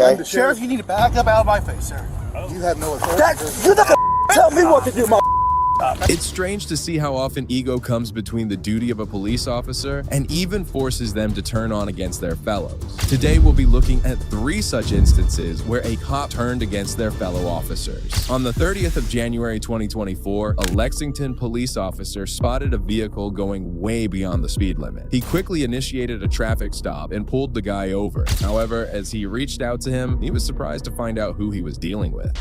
Okay. Sheriff, you need to back up out of my face, sir. You have no authority. You're not gonna tell me what to do, my. It's strange to see how often ego comes between the duty of a police officer and even forces them to turn on against their fellows. Today, we'll be looking at 3 such instances where a cop turned against their fellow officers. On the 30th of January 2024, a Lexington police officer spotted a vehicle going way beyond the speed limit. He quickly initiated a traffic stop and pulled the guy over. However, as he reached out to him, he was surprised to find out who he was dealing with.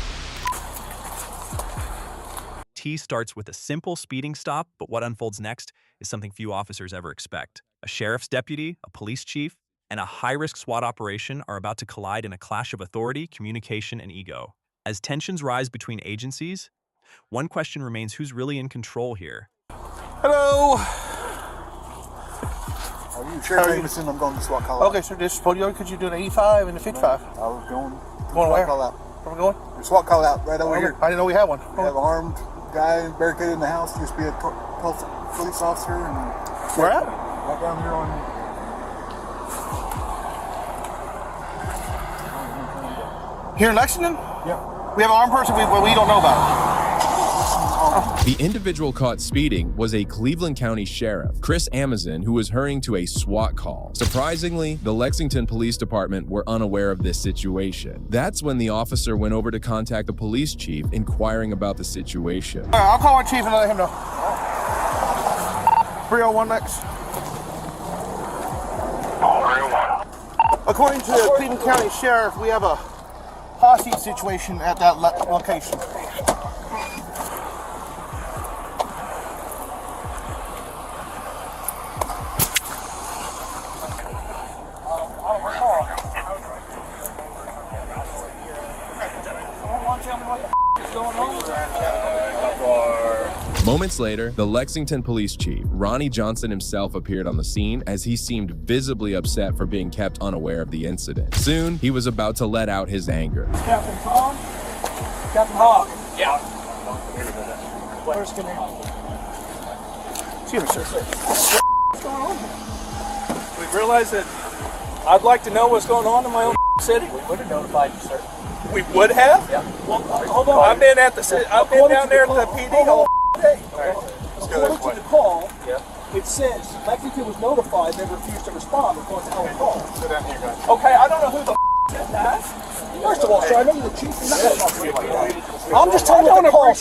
T starts with a simple speeding stop, but what unfolds next is something few officers ever expect. A sheriff's deputy, a police chief, and a high-risk SWAT operation are about to collide in a clash of authority, communication, and ego. As tensions rise between agencies, one question remains: who's really in control here? Hello. Are you Sheriff Davidson? I'm going to SWAT call out. Okay, sir, this is Podio. Could you do an 85 and a 55? I was going. Going where? Call out. Where we going? The SWAT call out right over here. I didn't know we had one. We have an armed guy barricaded in the house. Used to be a police officer. And Where at? right down here on. Here in Lexington? Yeah. We have an armed person we don't know about. The individual caught speeding was a Cleveland County Sheriff, Chris Amazon, who was hurrying to a SWAT call. Surprisingly, the Lexington Police Department were unaware of this situation. That's when the officer went over to contact the police chief, inquiring about the situation. All right, I'll call our chief and let him know. 301 next. 301. According to the Cleveland County Sheriff, we have a hostage situation at that location. Moments later, the Lexington police chief, Ronnie Johnson himself, appeared on the scene as he seemed visibly upset for being kept unaware of the incident. Soon, he was about to let out his anger. Captain Tom? Captain Hawk? Yeah. Where's Command? Excuse me, sir. What's going on here? We realized that I'd like to know what's going on in my own city. We would have notified you, sir. We would have? Yeah. Well, hold on. I've been at the I've been down there at the PD all day. According to the call, it says Lexington was notified, they refused to respond according to our call. Sit down here, guys. Okay, I don't know who the said that. First of all, sir, I know you're the chief. You're not going to talk to me like that. I'm just telling you the call.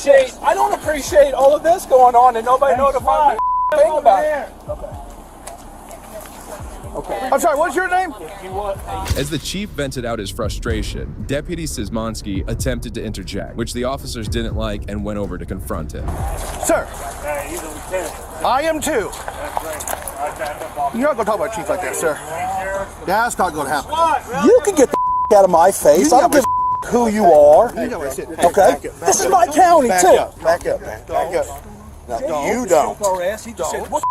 I don't appreciate all of this going on and nobody notified me thing about it. Okay. I'm sorry, what's your name? As the chief vented out his frustration, Deputy Szymanski attempted to interject, which the officers didn't like and went over to confront him. Sir, I am too. You're not going to talk about chief like that, sir. That's not going to happen. You can get the out of my face. I don't give a who you are. Okay? This is my county, too. Back up, man. Back up. No, you don't. He just said, what's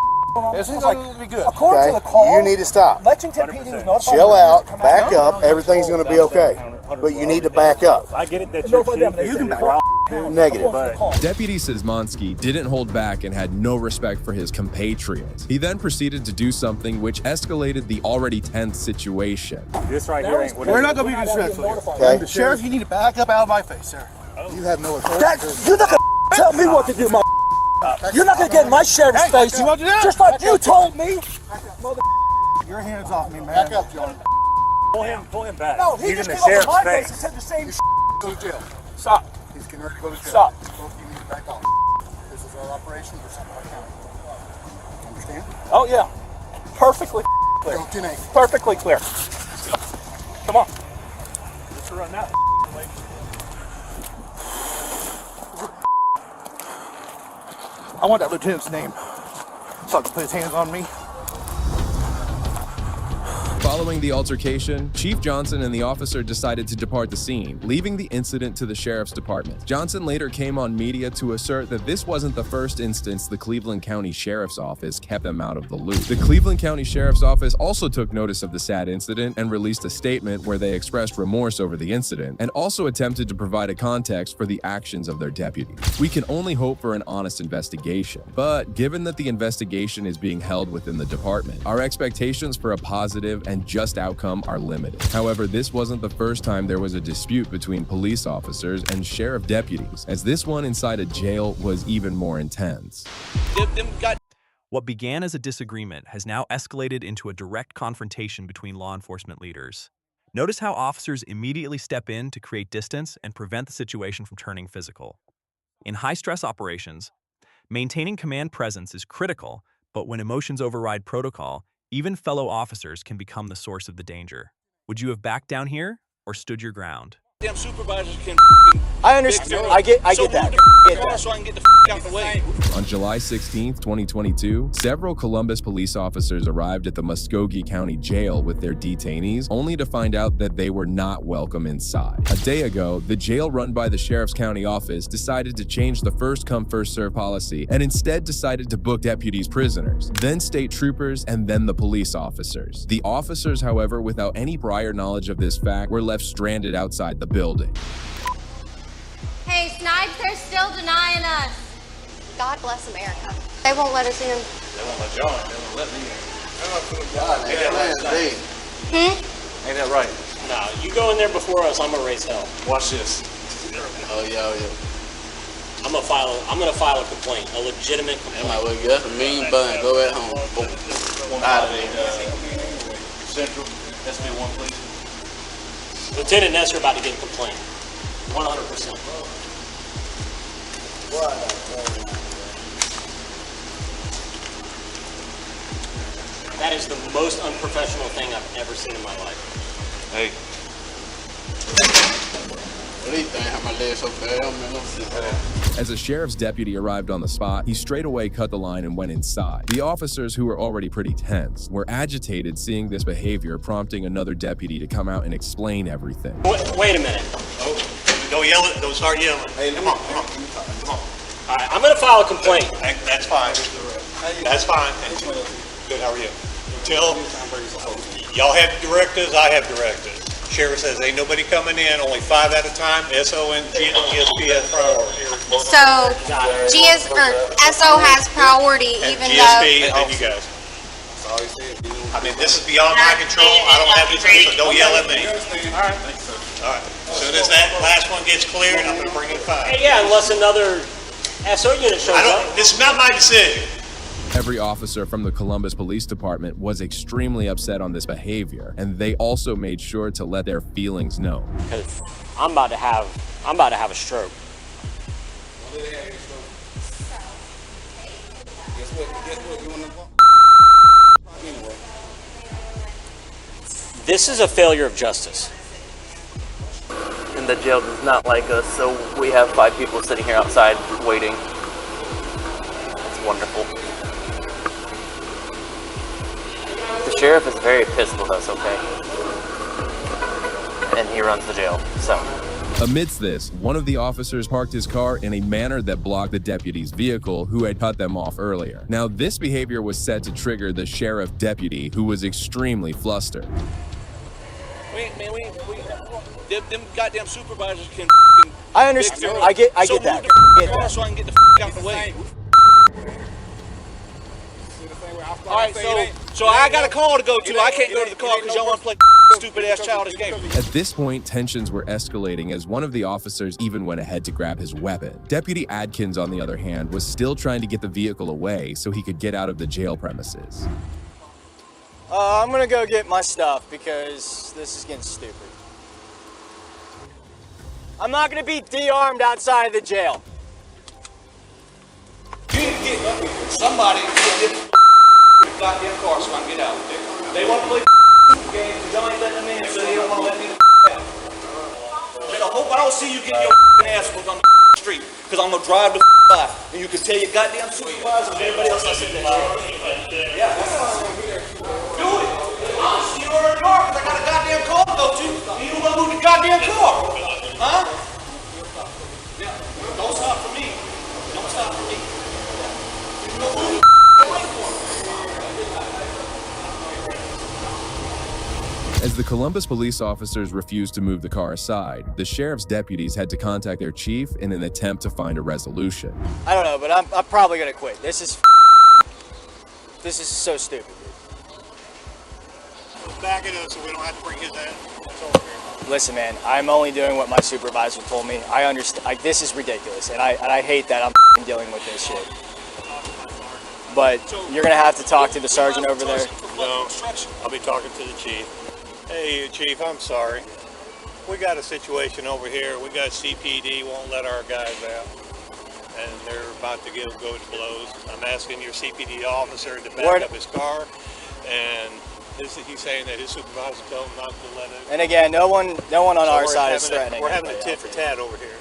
This is going to be good. according to the call, You need to stop. Lexington PD was notified. Chill out. Back up. Everything's going to be okay. But you need to back up. I get it that Notified them. You can back up. Negative. Deputy Szymanski didn't hold back and had no respect for his compatriots. He then proceeded to do something which escalated the already tense situation. This right here ain't what We're not going to be disrespectful. Okay. Sheriff, you need to back up out of my face, sir. You have no authority. You're not going to tell me what to do, my. You're not going to get in my sheriff's face. you want to do that? Just like you told me. Your hands off me, man. Back up, John. Pull him back. No, he He's just in the came up to my sheriff's face and face. said the same Go to jail. Stop. He's getting ready to go to jail. Stop. Both of you need to back off. This is our operation. We're something like county. Understand? Oh, yeah. Perfectly clear. Go 10-8. Perfectly clear. Come on. Let's run that. I want that lieutenant's name so I can put his hands on me. Following the altercation, Chief Johnson and the officer decided to depart the scene, leaving the incident to the sheriff's department. Johnson later came on media to assert that this wasn't the first instance the Cleveland County Sheriff's Office kept them out of the loop. The Cleveland County Sheriff's Office also took notice of the sad incident and released a statement where they expressed remorse over the incident and also attempted to provide a context for the actions of their deputy. We can only hope for an honest investigation, but given that the investigation is being held within the department, our expectations for a positive and and just outcome are limited. However, this wasn't the first time there was a dispute between police officers and sheriff deputies, as this one inside a jail was even more intense. What began as a disagreement has now escalated into a direct confrontation between law enforcement leaders. Notice how officers immediately step in to create distance and prevent the situation from turning physical. In high-stress operations, maintaining command presence is critical, but when emotions override protocol, even fellow officers can become the source of the danger. Would you have backed down here or stood your ground? Damn supervisors can. I understand. I get that. So I can get the out the way. On July 16, 2022, several Columbus police officers arrived at the Muskogee County Jail with their detainees, only to find out that they were not welcome inside. A day ago, the jail run by the Sheriff's County Office decided to change the first-come, first-served policy and instead decided to book deputies prisoners, then state troopers, and then the police officers. The officers, however, without any prior knowledge of this fact, were left stranded outside the building. Hey, Snipes, they're still denying us. God bless America. They won't let us in. They won't let y'all in. They won't let me in. Ain't that right? Nah, you go in there before us, I'm gonna raise hell. Watch this. Oh yeah. I'm gonna file a complaint, a legitimate complaint. Well, that's a mean bun. Go at home. Boom. Out of there. Central, SB1, please. Lieutenant Ness are about to get a complaint. 100%. That is the most unprofessional thing I've ever seen in my life. Hey. What do you think? How my legs so bad? As a sheriff's deputy arrived on the spot, he straight away cut the line and went inside. The officers, who were already pretty tense, were agitated seeing this behavior, prompting another deputy to come out and explain everything. Wait a minute. Oh, don't yell it. Don't start yelling. Hey, come on. All right, I'm gonna file a complaint. That's fine. That's fine. Good, how are you? Tell y'all have directives, I have directives. Sheriff says ain't nobody coming in, only 5 at a time. SO and GSP has priority. So, SO has priority, And even GSP though. and you guys. I mean, this is beyond my control. I don't have anything, so don't yell at me. All right. All right. As soon as that last one gets cleared, I'm going to bring in 5. Hey, yeah, unless another SO unit shows up. This is not my decision. Every officer from the Columbus Police Department was extremely upset on this behavior, and they also made sure to let their feelings known. Because I'm about to have a stroke. This is a failure of justice. And the jail does not like us, so we have 5 people sitting here outside waiting. It's wonderful. The sheriff is very pissed with us, okay? And he runs the jail, so. Amidst this, one of the officers parked his car in a manner that blocked the deputy's vehicle, who had cut them off earlier. Now, this behavior was set to trigger the sheriff deputy, who was extremely flustered. Them goddamn supervisors can. I understand. I get that. So I can get the out the way. All right, so I got a call to go to. I can't go to the call because y'all want to play stupid ass childish game. At this point, tensions were escalating as one of the officers even went ahead to grab his weapon. Deputy Adkins, on the other hand, was still trying to get the vehicle away so he could get out of the jail premises. I'm gonna go get my stuff because this is getting stupid. I'm not gonna be de-armed outside of the jail. You need to get somebody to get the goddamn car so I can get out. They want to play games because y'all ain't letting them in, so they don't want to let me out. I hope I don't see you get your ass whooped on the street because I'm gonna drive the by and you can tell your goddamn supervisor and everybody else I sit there. Yeah, that's what I'm gonna do. Do it. I'll see you in the car because I got a goddamn car to go to. And you don't want to move the goddamn car. Huh? Yeah. Don't stop for me. Don't stop for me. As the Columbus police officers refused to move the car aside, the sheriff's deputies had to contact their chief in an attempt to find a resolution. I don't know, but I'm probably gonna quit. This is so stupid, dude. back it up so we don't have to bring his ass over here. Listen, man, I'm only doing what my supervisor told me. I understand. This is ridiculous, and I hate that I'm dealing with this shit. But you're gonna have to talk to the sergeant over there. No, I'll be talking to the chief. Hey, chief, I'm sorry. We got a situation over here. We got CPD won't let our guys out, and they're about to go to blows. I'm asking your CPD officer to back up his car, and he's saying that his supervisor told him not to let it. And again, no one on our side is threatening. We're having a tit for tat over here.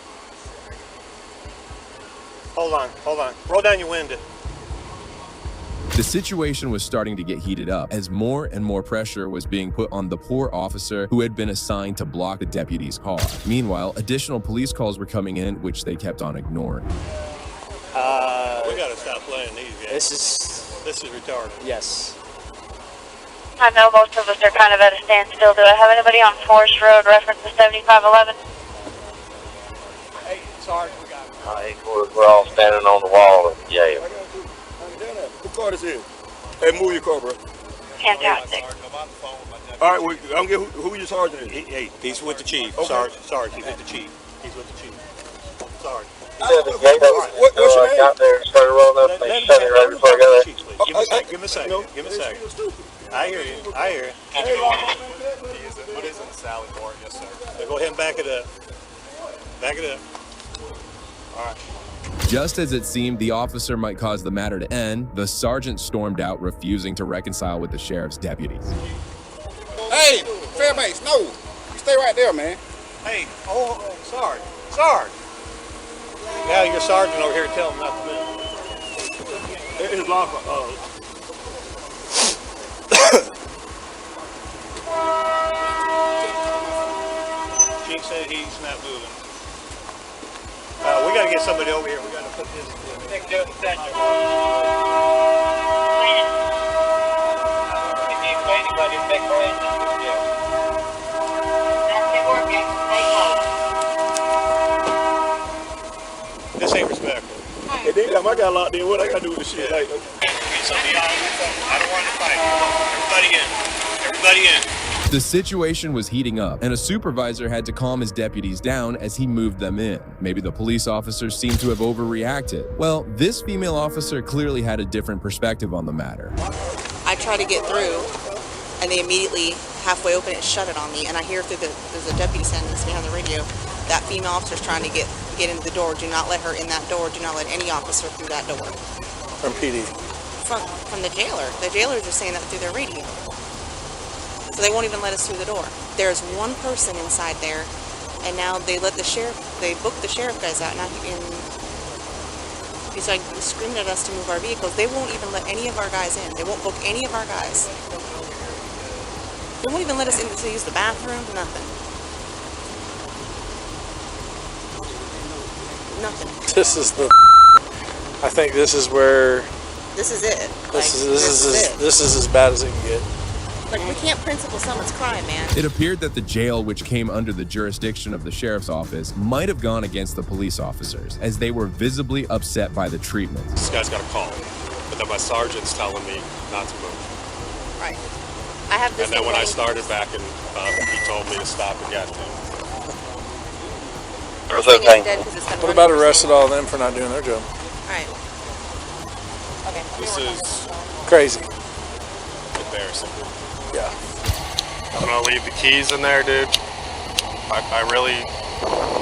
Hold on. Roll down your window. The situation was starting to get heated up as more and more pressure was being put on the poor officer who had been assigned to block the deputy's car. Meanwhile, additional police calls were coming in, which they kept on ignoring. We gotta stop playing these games. This is retarded. Yes. I know most of us are kind of at a standstill. Do I have anybody on Forest Road reference to 7511? Hey, Sarge, we got it. We're all standing on the wall of the jail. What car is it? Hey, move your car, bro. Fantastic. All right, I'm getting who your sergeant is. Hey, he's with the chief. Okay. Sarge, he's with the chief. Sarge. What's your name? Got there and started rolling up. They shut me right before I got there. Give me a second. I hear you. What is it, Sally Port? Yes, sir. Go ahead and back it up. All right. Just as it seemed the officer might cause the matter to end, the sergeant stormed out, refusing to reconcile with the sheriff's deputies. Hey, Fairbanks, no. You stay right there, man. Hey, Sarge. Yeah, your sergeant over here tell him not to move. His locker. Chief said he's not moving. We got to get somebody over here. We got to put this This ain't respectful. Hey, they got my guy locked in. What I got to do with this shit? Like, I don't want to fight. Everybody in. The situation was heating up, and a supervisor had to calm his deputies down as he moved them in. Maybe the police officers seemed to have overreacted. Well, this female officer clearly had a different perspective on the matter. I try to get through, and they immediately, halfway open it, shut it on me, and I hear there's a deputy saying this behind the radio, that female officer's trying to get into the door. Do not let her in that door. Do not let any officer through that door. from PD. From the jailer. The jailers are saying that through their radio. So they won't even let us through the door. There's one person inside there, and now they let the sheriff, they booked the sheriff guys out, and he's like screaming at us to move our vehicles. They won't even let any of our guys in. They won't book any of our guys. They won't even let us in to use the bathroom, nothing. Nothing. This is the, I think this is where, this is it. This is as bad as it can get. Like, we can't principle someone's crime, man. It appeared that the jail, which came under the jurisdiction of the sheriff's office, might have gone against the police officers, as they were visibly upset by the treatment. This guy's got a call, but then my sergeant's telling me not to move. Right. I have this. And then when I started backing up, he told me to stop and get him. What about arrested all of them for not doing their job? Alright. Okay. This is crazy. Embarrassing. Yeah. I'm gonna leave the keys in there, dude. I really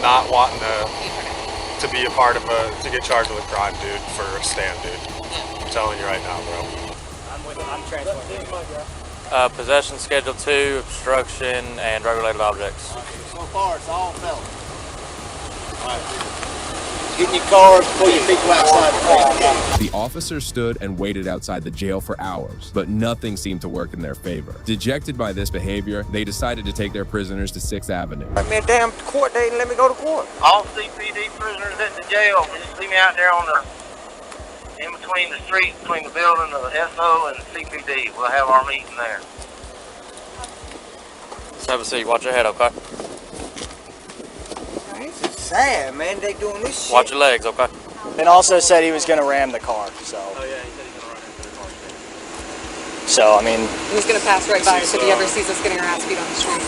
not wanting to be a part of to get charged with a crime, dude, for a stand, dude. I'm telling you right now, bro. I'm transferring. Possession Schedule 2, obstruction, and drug-related objects. So far, it's all felt. Get in your car before you think outside the The officers stood and waited outside the jail for hours, but nothing seemed to work in their favor. Dejected by this behavior, they decided to take their prisoners to 6th Avenue. Let me a damn court date and let me go to court. All CPD prisoners at the jail, just see me out there on in between the street, between the building of the SO and the CPD. We'll have our meeting there. Let's have a seat. Watch your head, okay? This is sad, man. They doing this shit. Watch your legs, okay? And also said he was going to ram the car, so. Oh, yeah, he said he's going to run into the car. So, I mean... He's going to pass right by us if he ever sees us getting our ass beat on the street.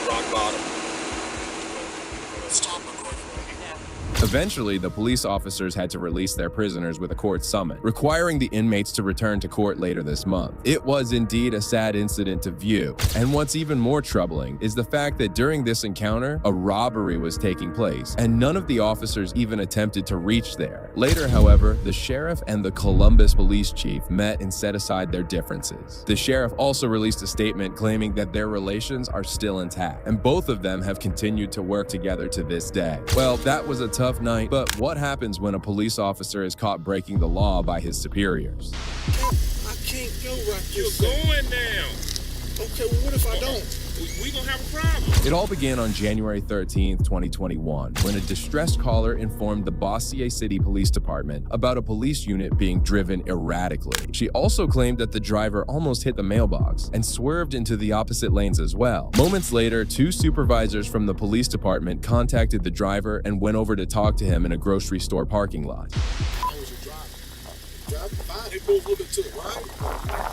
Rock bottom. Eventually, the police officers had to release their prisoners with a court summons, requiring the inmates to return to court later this month. It was indeed a sad incident to view, and what's even more troubling is the fact that during this encounter, a robbery was taking place, and none of the officers even attempted to reach there. Later, however, the sheriff and the Columbus police chief met and set aside their differences. The sheriff also released a statement claiming that their relations are still intact, and both of them have continued to work together to this day. Well, that was a tough night, but what happens when a police officer is caught breaking the law by his superiors? I can't go right there. You're going now. Okay, well, what if I don't? We gonna have a problem. It all began on January 13th, 2021, when a distressed caller informed the Bossier City Police Department about a police unit being driven erratically. She also claimed that the driver almost hit the mailbox and swerved into the opposite lanes as well. Moments later, 2 supervisors from the police department contacted the driver and went over to talk to him in a grocery store parking lot. I was a driver. Driving fine. They both a little bit to the right.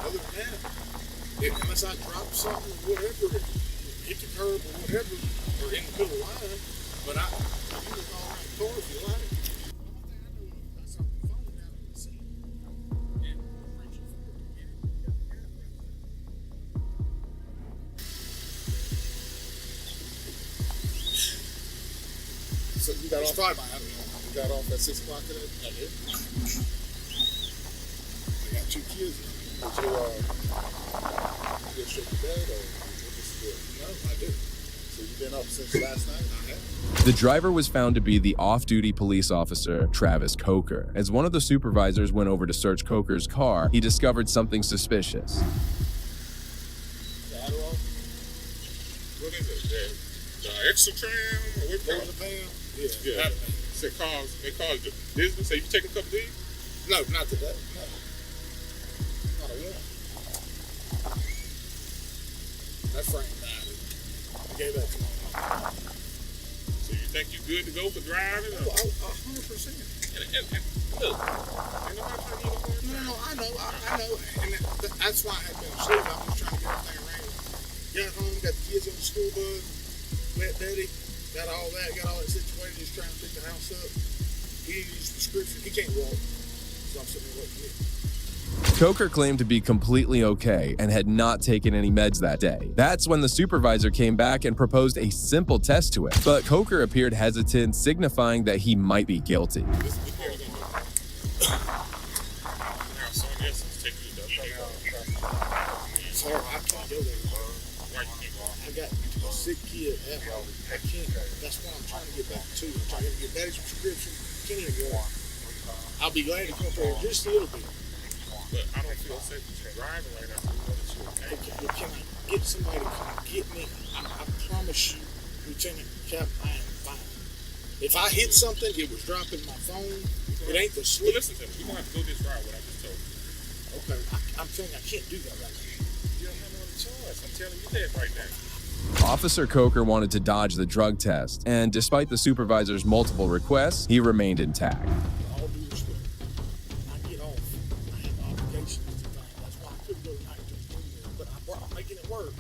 Other than that, unless I drop something or whatever, hit the curb or whatever, or in the middle of the line, but I you look all around the car if you like. So you got off by you got off at 6 o'clock today? I did. I got 2 kids. Did you go straight to bed or what this is? No, I did. So you've been up since last night? I have. The driver was found to be the off-duty police officer, Travis Coker. As one of the supervisors went over to search Coker's car, he discovered something suspicious. Adderall? What is it? The Exotram? Or what call it? Yeah. They call it the business. Have you taken a couple of these? No, not today. No. Not a one. That frame died. I gave that to my mom. So you think you're good to go for driving? Oh, 100%. And look, ain't nobody trying to get a No, I know. And that's why I had been asleep. I was trying to get everything arranged. Got home, got the kids on the school bus, met Betty, got all that situated, just trying to pick the house up. He didn't use prescription. He can't walk. So I'm sitting there waiting for him. Coker claimed to be completely okay and had not taken any meds that day. That's when the supervisor came back and proposed a simple test to him, but Coker appeared hesitant, signifying that he might be guilty. Sorry, I can't go there. I got a sick kid at home. I can't. That's why I'm trying to get back to. I'm trying to get Betty's prescription. Can't even walk. I'll be glad to come up there just a little bit. But I don't feel safe with you driving right now. Okay, well, can I get somebody to come get me? I promise you, Lieutenant Cap, I am fine. If I hit something, it was dropping my phone. It ain't the sleep. Well, listen to me. We're going to have to go this route, what I just told you. Okay, I'm saying I can't do that right now. You don't have no other choice. I'm telling you that right now. Officer Coker wanted to dodge the drug test, and despite the supervisor's multiple requests, he remained intact. All due respect, when I get off, I have obligations to things. That's why I couldn't go tonight to the studio, but I'm making it work.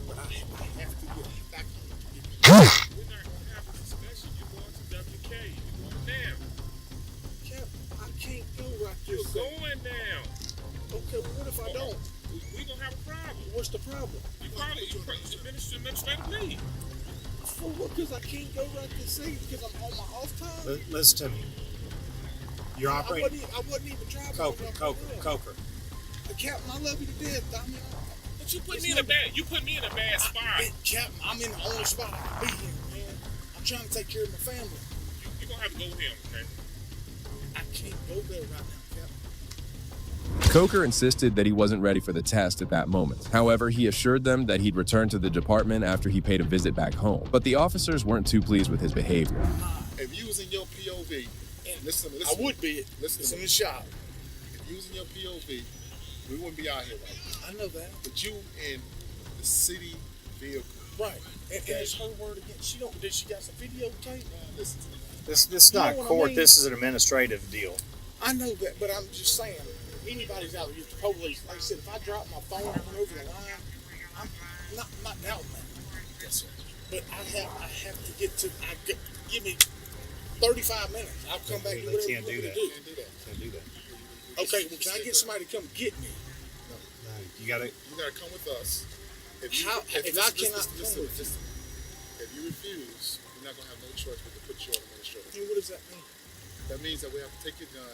But I have to get back home to get it. We're not going to have a discussion. You're going to WK. You're going down. Cap, I can't go right there. You're going down. Okay, well, what if I don't? We're going to have a problem. What's the problem? You probably administrative leave. For what? Because I can't go right this second because I'm on my off time? Listen to me. You're operating. I wasn't even driving. Coker. Captain, I love you to death. I mean, but you put me in a bad spot. Captain, I'm in the only spot I can be in, man. I'm trying to take care of my family. You're going to have to go with him, okay? I can't go there right now, Captain. Coker insisted that he wasn't ready for the test at that moment. However, he assured them that he'd return to the department after he paid a visit back home. But the officers weren't too pleased with his behavior. If you was in your POV, and listen, I would be. Listen in the shop. If you was in your POV, we wouldn't be out here right now. I know that. But you in the city vehicle. Right. And it's her word again. She got some videotape. Listen to me. This is not court. This is an administrative deal. I know that, but I'm just saying. anybody's out there, the police, like I said, if I drop my phone and run over the line, I'm not doubting that. Yes, sir. But I have to get to, give me 35 minutes. I'll come back and do whatever you want me to do. Can't do that. Okay, well, can I get somebody to come get me? No, you gotta come with us. If you refuse, you're not gonna have no choice but to put you on administrative. Hey, what does that mean? That means that we have to take your gun,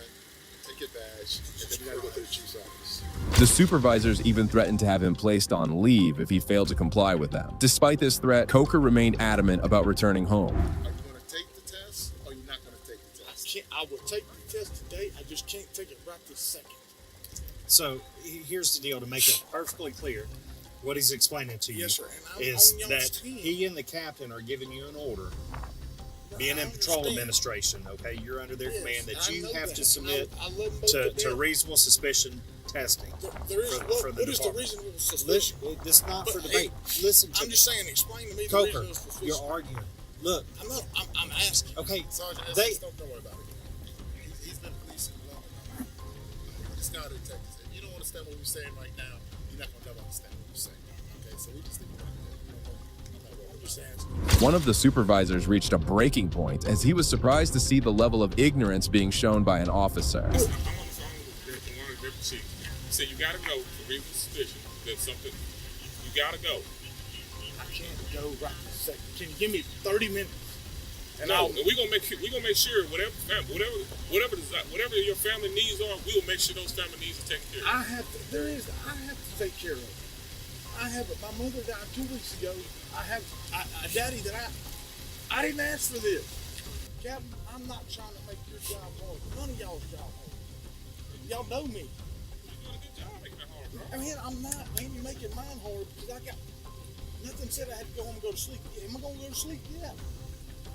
take your badge, and then we gotta go to the chief's office. The supervisors even threatened to have him placed on leave if he failed to comply with them. Despite this threat, Coker remained adamant about returning home. Are you gonna take the test, or are you not gonna take the test? I will take the test today. I just can't take it right this second. So here's the deal, to make it perfectly clear. What he's explaining to you Yes, sir. And is on y'all's that team. he and the captain are giving you an order, being in patrol administration, okay? You're under their command, that you have to submit to reasonable suspicion testing. There is, for the what is the department. reasonable suspicion? This is not for But, debate. hey, Listen to I'm me. just saying, explain to me the Coker, reasonable suspicion. you're arguing. Look, I'm asking. Okay, Sergeant, don't worry about it. He's been policing long enough. This guy detective, if you don't understand what we're saying right now, you're not gonna never understand what we're saying. Okay, so we just think about it. I'm just asking. One of the supervisors reached a breaking point as he was surprised to see the level of ignorance being shown by an officer. I'm on the phone with one of the deputy chiefs. He said, you gotta go for reasonable suspicion that something, you gotta go. I can't go right this second. Can you give me 30 minutes? And we're gonna make sure whatever your family needs are, we'll make sure those family needs are taken care of. I have to take care of it. My mother died 2 weeks ago. I have a daddy that I didn't ask for this. Captain, I'm not trying to make your job hard. None of y'all's job hard. Y'all know me. You're doing a good job making it hard, bro. I mean, I'm not, man. You're making mine hard because I got nothing said I had to go home and go to sleep. Am I gonna go to sleep? Yeah.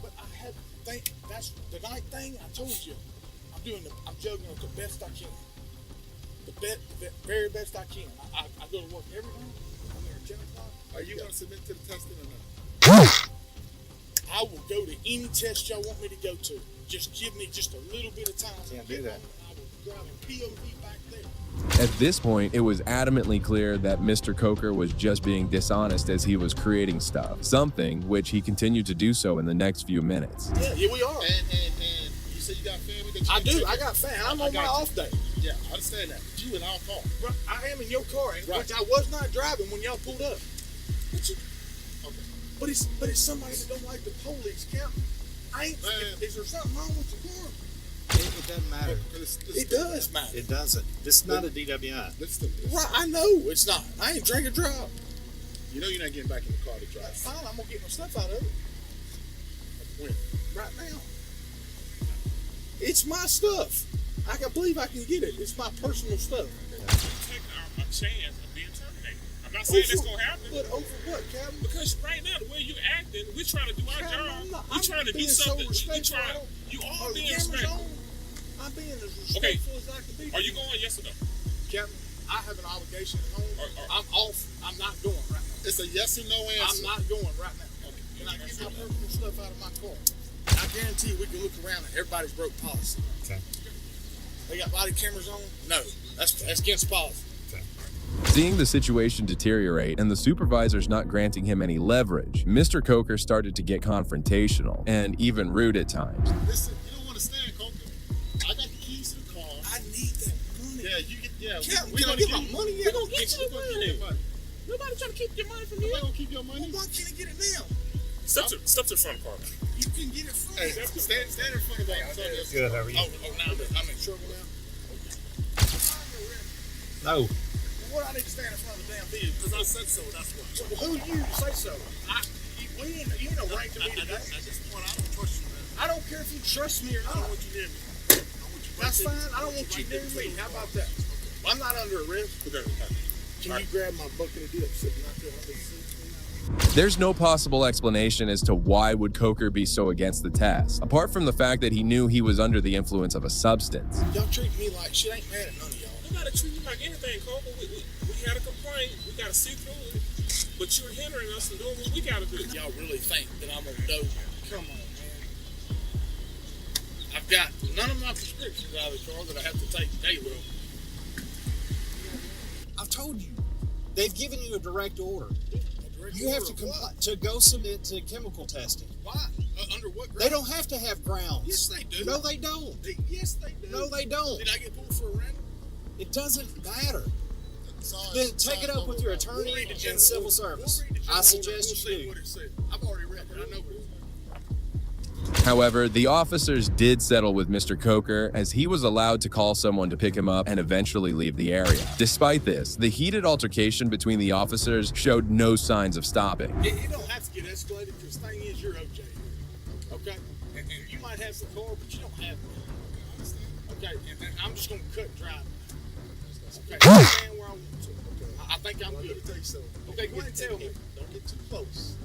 But I had to think that's the night thing. I told you, I'm juggling it the best I can. The very best I can. I go to work every day. I'm there at 10 o'clock. Are you gonna submit to the testing or not? I will go to any test y'all want me to go to. Just give me just a little bit of time. Can't do that. I will drive a POV back there. At this point, it was adamantly clear that Mr. Coker was just being dishonest as he was creating stuff, something which he continued to do so in the next few minutes. Yeah, we are. And you say you got family that you I can do. take I care got of? family. I'm on my off day. Yeah, I understand that. You in our car. Right, I am in your car, Right. which I was not driving when y'all pulled up. Okay. But it's somebody that don't like the police, Captain. Is there something wrong with your car? it doesn't matter. It does matter. It doesn't. This is not a DWI. Listen to this. Right, I know it's not. I ain't drink and drive. You know you're not getting back in the car to drive. That's fine. I'm gonna get my stuff out of it. When? Right now. It's my stuff. I can believe I can get it. It's my personal stuff. Take a chance of being terminated. I'm not saying it's gonna happen. But over what, Captain? Because right now, the way you're acting, we're trying to do our job. We're trying to do something. You are being respectful. I'm being as respectful as I can be. Are you going, yes or no? Captain, I have an obligation at home. I'm off. I'm not going right now. It's a yes or no answer. I'm not going right now. Okay. Can I get my personal stuff out of my car? I guarantee you we can look around and everybody's broke policy. Okay. They got body cameras on? No. That's against policy. Seeing the situation deteriorate and the supervisors not granting him any leverage, Mr. Coker started to get confrontational and even rude at times. Listen, you don't understand, Coker. I got the keys to the car. I need that money. Yeah, you get. Yeah, Captain, we're can I gonna get my money? We're gonna get you the money. Nobody trying to keep your money from you. Nobody gonna keep your money. Well, why can't I get it now? Step to the front, Carter. You can get it from Hey, me. stand in front of us. Good, how are you? Oh, now I'm in trouble now? No. What I need to stand in front of the damn vehicle? Because I said so, that's why. So who are you to say so? You ain't no rank to me today. At this point, I don't trust you, man. I don't care if you trust me or I not. don't want you near me. That's fine. I don't want you near me. How about that? I'm not under arrest. Can you grab my bucket of dip sitting out there on the seat? There's no possible explanation as to why would Coker be so against the test, apart from the fact that he knew he was under the influence of a substance. Y'all treat me like shit. Ain't mad at none of y'all. Nobody treat you like anything, Coker. We had a complaint. We got to see through it. But you're hindering us from doing what we got to do. Y'all really think that I'm gonna do? Come on, man. I've got none of my prescriptions out of the car that I have to take daily. I've told you. They've given you a direct order. You have to go submit to chemical testing. Why? Under what grounds? They don't have to have grounds. Yes, they do. No, they don't. Yes, they do. No, they don't. Did I get pulled for a random? It doesn't matter. Then take it up with your attorney and civil service. I suggest you do. I've already read it. I know what it However, the officers did settle with Mr. Coker as he was allowed to call someone to pick him up and eventually leave the area. Despite this, the heated altercation between the officers showed no signs of stopping. It don't have to get escalated because the thing is you're OJ. Okay? And you might have some car, but you don't have one. Okay? And I'm just going to cut and drive. Okay? I stand where I want to. I think I'm good. Okay, go ahead and tell me. Don't get too close.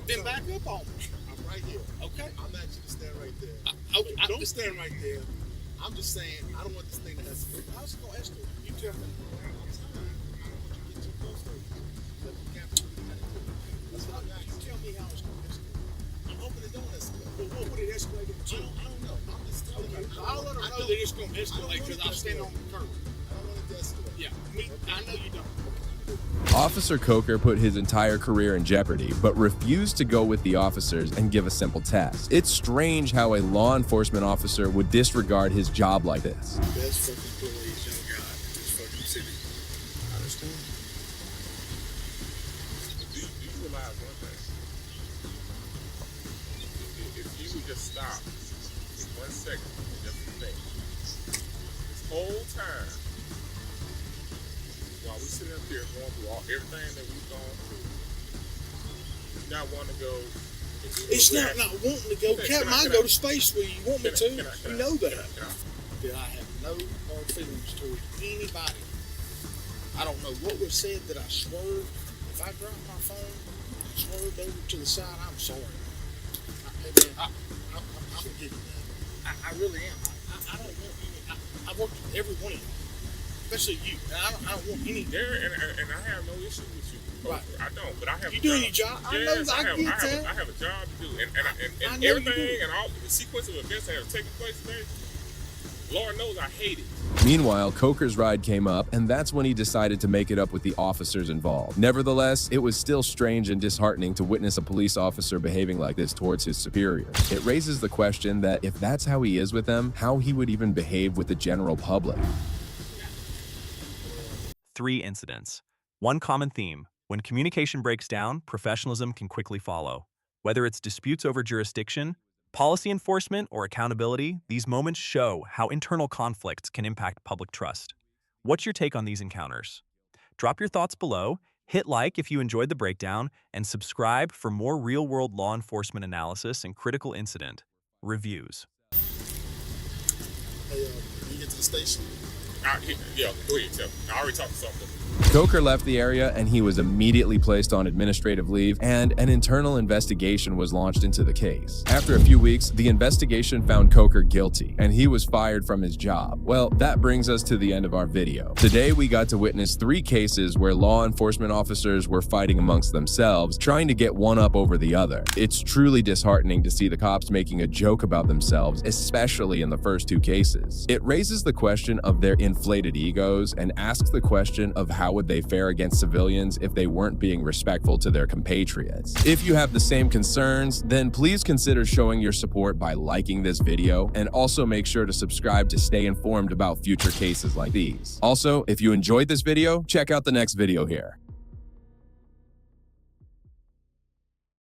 Then back up on me. I'm right here. Okay? I'm actually to stand right there. Okay, don't stand right there. I'm just saying, I don't want this thing to escalate. How's it going to escalate? You tell me. I'm telling you, I don't want you to get too close to it. But you can't do it. That's what I'm asking. You tell me how it's going to escalate. I'm hoping it don't escalate. But what would it escalate into? I don't know. I'm just telling you. I know that it's going to escalate because I'm standing on the curb. I don't want it to escalate. Yeah, I know you don't. Officer Coker put his entire career in jeopardy, but refused to go with the officers and give a simple test. It's strange how a law enforcement officer would disregard his job like this. Best fucking police y'all got in this fucking city. I understand. Do you realize one thing? If you would just stop in 1 second and just think, this whole time, while we sitting up here going through everything that we've gone through, you not want to go. It's not wanting to go. Captain, I go to space with you. You want me to? You know that. That I have no hard feelings towards anybody. I don't know what was said that I swerved. If I dropped my phone and swerved over to the side, I'm sorry. I'm forgiving that. I really am. I don't want any. I've worked with every one of you. Especially you. And I don't want any. And I have no issue with you. Right. I don't, but I have. You doing your job? Yes, I get that. I have a job to do, and know everything and all the sequence of events that have taken place today. Lord knows I hate it. Meanwhile, Coker's ride came up, and that's when he decided to make it up with the officers involved. Nevertheless, it was still strange and disheartening to witness a police officer behaving like this towards his superiors. It raises the question that if that's how he is with them, how he would even behave with the general public. 3 incidents. One common theme: when communication breaks down, professionalism can quickly follow. Whether it's disputes over jurisdiction, policy enforcement, or accountability, these moments show how internal conflicts can impact public trust. What's your take on these encounters? Drop your thoughts below, hit like if you enjoyed the breakdown, and subscribe for more real-world law enforcement analysis and critical incident reviews. Hey, you get to the station? Yeah, go ahead, tell me. I already talked to something. Coker left the area and he was immediately placed on administrative leave, and an internal investigation was launched into the case. After a few weeks, the investigation found Coker guilty and he was fired from his job. Well, that brings us to the end of our video. Today, we got to witness 3 cases where law enforcement officers were fighting amongst themselves, trying to get one up over the other. It's truly disheartening to see the cops making a joke about themselves, especially in the first 2 cases. It raises the question of their inflated egos and asks the question of how would they fare against civilians if they weren't being respectful to their compatriots. If you have the same concerns, then please consider showing your support by liking this video, and also make sure to subscribe to stay informed about future cases like these. Also, if you enjoyed this video, check out the next video here.